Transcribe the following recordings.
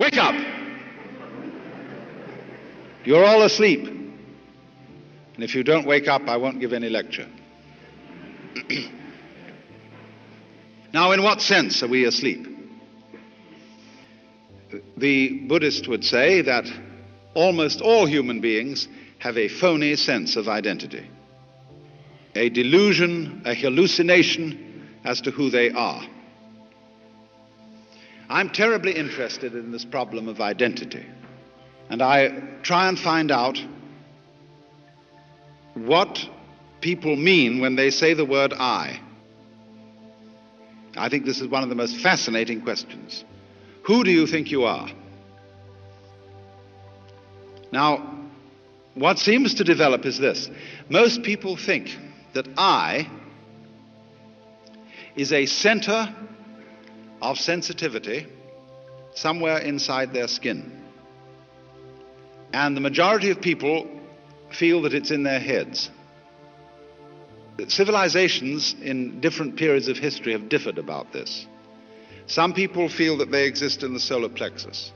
Wake up! You're all asleep. And if you don't wake up, I won't give any lecture. Now, in what sense are we asleep? The Buddhist would say that almost all human beings have a phony sense of identity, a delusion, a hallucination as to who they are. I'm terribly interested in this problem of identity, and I try and find out what people mean when they say the word I. I think this is one of the most fascinating questions. Who do you think you are? Now, what seems to develop is this. Most people think that I is a center of sensitivity somewhere inside their skin. And the majority of people feel that it's in their heads. Civilizations in different periods of history have differed about this. Some people feel that they exist in the solar plexus.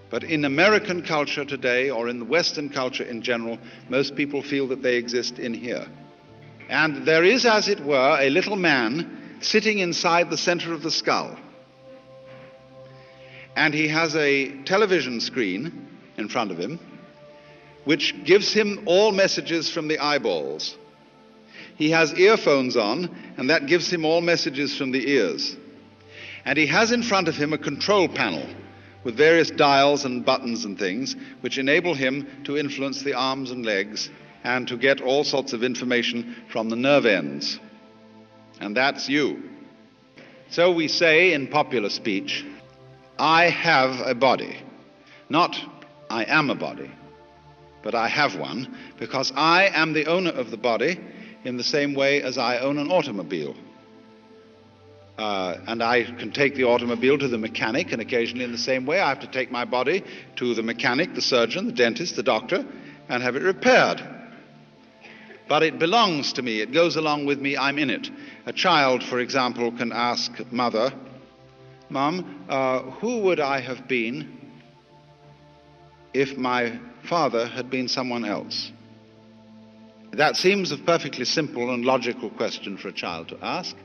But in American culture today, or in the Western culture in general, most people feel that they exist in here. And there is, as it were, a little man sitting inside the center of the skull. And he has a television screen in front of him, which gives him all messages from the eyeballs. He has earphones on, and that gives him all messages from the ears. And he has in front of him a control panel with various dials and buttons and things which enable him to influence the arms and legs and to get all sorts of information from the nerve ends. And that's you. So we say in popular speech, I have a body. Not I am a body, but I have one, because I am the owner of the body in the same way as I own an automobile. And I can take the automobile to the mechanic, and occasionally in the same way I have to take my body to the mechanic, the surgeon, the dentist, the doctor, and have it repaired. But it belongs to me, it goes along with me, I'm in it. A child, for example, can ask mother, Mom, who would I have been if my father had been someone else? That seems a perfectly simple and logical question for a child to ask,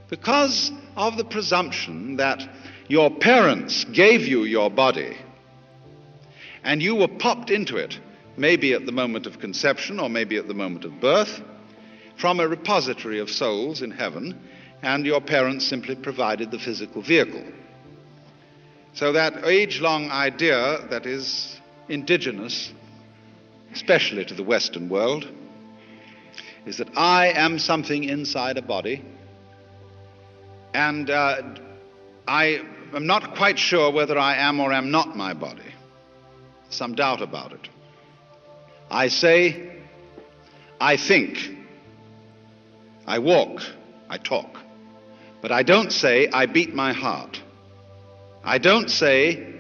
because of the presumption that your parents gave you your body and you were popped into it, maybe at the moment of conception or maybe at the moment of birth, from a repository of souls in heaven, and your parents simply provided the physical vehicle. So that age-long idea that is indigenous, especially to the Western world, is that I am something inside a body, and I am not quite sure whether I am or am not my body. Some doubt about it. I say, I think, I walk, I talk, but I don't say I beat my heart. I don't say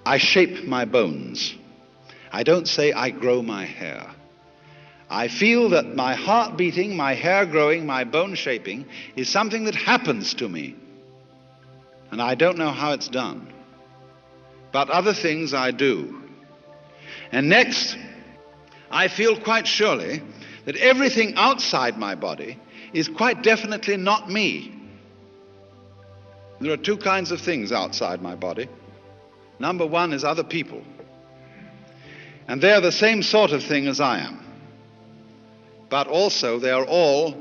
I shape my bones. I don't say I grow my hair. I feel that my heart beating, my hair growing, my bone shaping is something that happens to me. And I don't know how it's done. But other things I do. And next, I feel quite surely that everything outside my body is quite definitely not me. There are two kinds of things outside my body. Number one is other people. And they're the same sort of thing as I am. But also they are all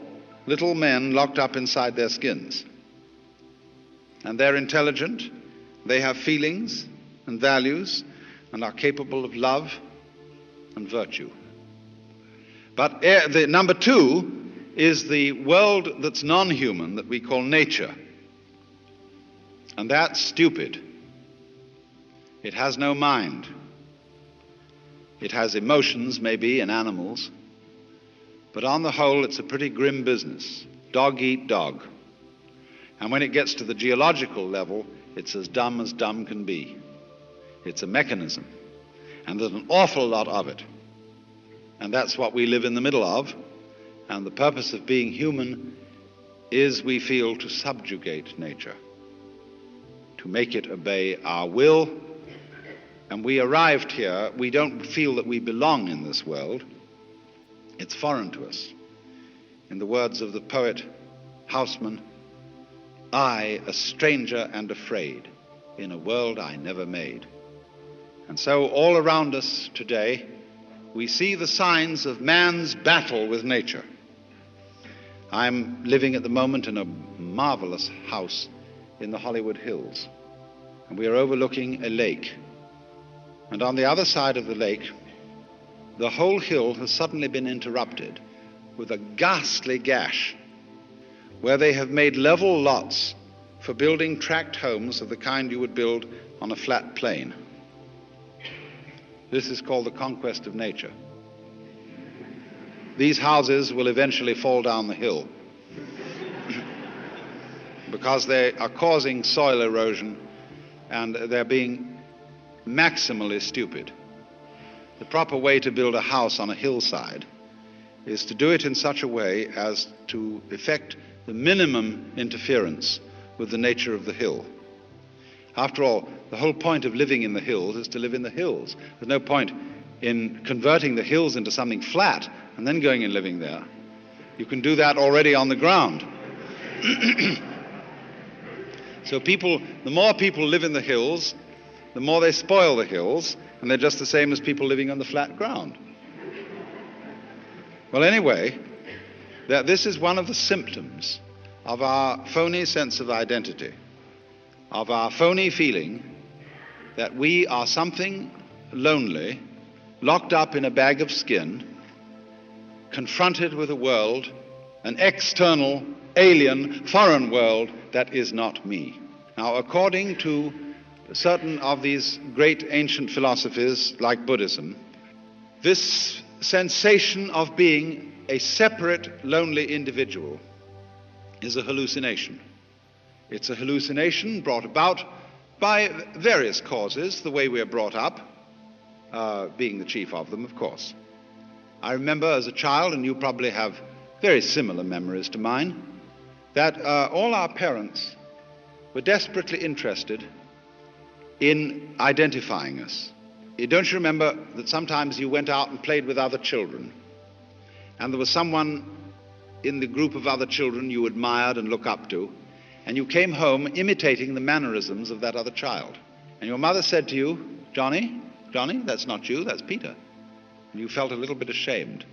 little men locked up inside their skins. And they're intelligent, they have feelings and values, and are capable of love and virtue. But the number two is the world that's non-human, that we call nature. And that's stupid. It has no mind. It has emotions, maybe, in animals. But on the whole, it's a pretty grim business. Dog eat dog. And when it gets to the geological level, it's as dumb can be. It's a mechanism. And there's an awful lot of it. And that's what we live in the middle of. And the purpose of being human is, we feel, to subjugate nature, to make it obey our will and we arrived here, we don't feel that we belong in this world. It's foreign to us. In the words of the poet Houseman, I, a stranger and afraid, in a world I never made. And so all around us today, we see the signs of man's battle with nature. I'm living at the moment in a marvelous house in the Hollywood Hills, and we are overlooking a lake. And on the other side of the lake, the whole hill has suddenly been interrupted with a ghastly gash where they have made level lots for building tract homes of the kind you would build on a flat plain. This is called the conquest of nature. These houses will eventually fall down the hill because they are causing soil erosion and they're being maximally stupid. The proper way to build a house on a hillside is to do it in such a way as to effect the minimum interference with the nature of the hill. After all, the whole point of living in the hills is to live in the hills. There's no point in converting the hills into something flat and then going and living there. You can do that already on the ground. So the more people live in the hills, the more they spoil the hills, and they're just the same as people living on the flat ground. Well, anyway, this is one of the symptoms of our phony sense of identity, of our phony feeling that we are something lonely, locked up in a bag of skin, confronted with a world, an external, alien, foreign world that is not me. Now, according to certain of these great ancient philosophies like Buddhism, this sensation of being a separate, lonely individual is a hallucination. It's a hallucination brought about by various causes, the way we are brought up, being the chief of them, of course. I remember as a child, and you probably have very similar memories to mine, that all our parents were desperately interested in identifying us. Don't you remember that sometimes you went out and played with other children, and there was someone in the group of other children you admired and looked up to, and you came home imitating the mannerisms of that other child. And your mother said to you, Johnny, that's not you, that's Peter. And you felt a little bit ashamed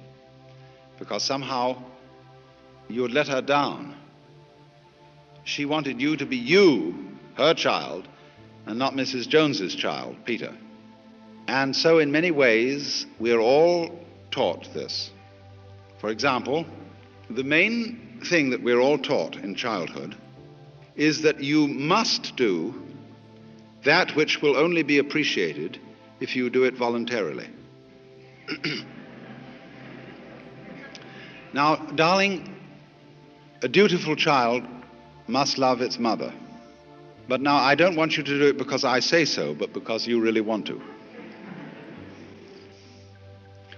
because somehow you had let her down. She wanted you to be you, her child, and not Mrs. Jones's child, Peter. And so in many ways, we're all taught this. For example, the main thing that we're all taught in childhood is that you must do that which will only be appreciated if you do it voluntarily. Now, darling, a dutiful child must love its mother. But now I don't want you to do it because I say so, but because you really want to.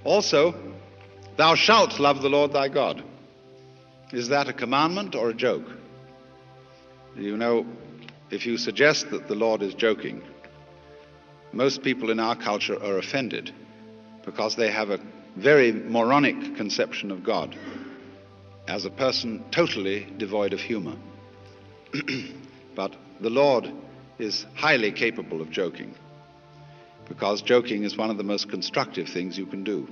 Also, thou shalt love the Lord thy God. Is that a commandment or a joke? You know, if you suggest that the Lord is joking, most people in our culture are offended because they have a very moronic conception of God as a person totally devoid of humor. But the Lord is highly capable of joking, because joking is one of the most constructive things you can do.